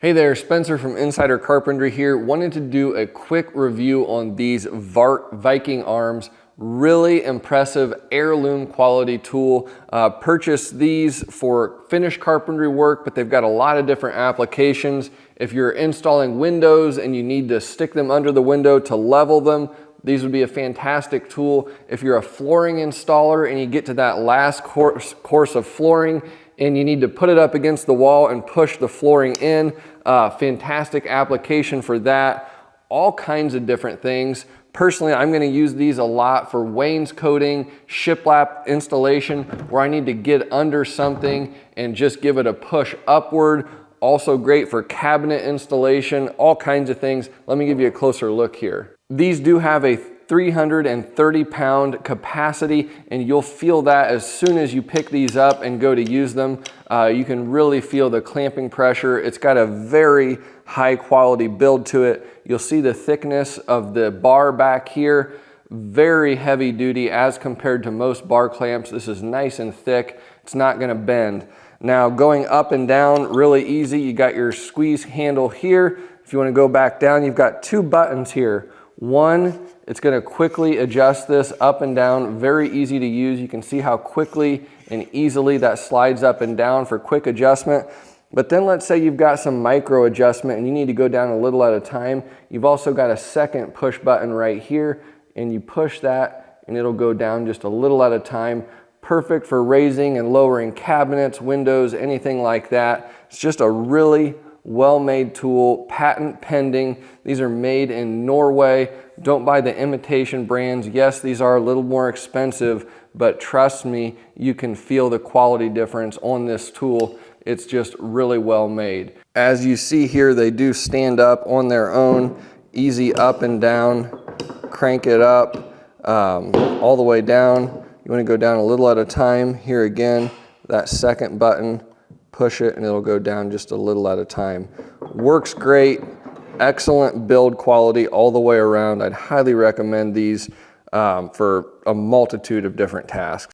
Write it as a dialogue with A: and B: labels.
A: Hey there, Spencer from Insider Carpentry here. Wanted to do a quick review on these Viking arms. Really impressive heirloom quality tool. Purchased these for finished carpentry work, but they've got a lot of different applications. If you're installing windows and you need to stick them under the window to level them, these would be a fantastic tool. If you're a flooring installer and you get to that last course of flooring and you need to put it up against the wall and push the flooring in, fantastic application for that. All kinds of different things. Personally, I'm going to use these a lot for wainscoting, shiplap installation, where I need to get under something and just give it a push upward. Also great for cabinet installation, all kinds of things. Let me give you a closer look here. These do have a 330-pound capacity, and you'll feel that as soon as you pick these up and go to use them. You can really feel the clamping pressure. It's got a very high quality build to it. You'll see the thickness of the bar back here. Very heavy duty as compared to most bar clamps. This is nice and thick. It's not going to bend. Now going up and down, really easy. You got your squeeze handle here. If you want to go back down, you've got two buttons here. One, it's going to quickly adjust this up and down. Very easy to use. You can see how quickly and easily that slides up and down for quick adjustment. But then let's say you've got some micro adjustment and you need to go down a little at a time. You've also got a second push button right here, and you push that and it'll go down just a little at a time. Perfect for raising and lowering cabinets, windows, anything like that. It's just a really well-made tool, patent pending. These are made in Norway. Don't buy the imitation brands. Yes, these are a little more expensive, but trust me, you can feel the quality difference on this tool. It's just really well made. As you see here, they do stand up on their own. Easy up and down. Crank it up all the way down. You want to go down a little at a time. Here again, that second button, push it and it'll go down just a little at a time. Works great. Excellent build quality all the way around. I'd highly recommend these for a multitude of different tasks.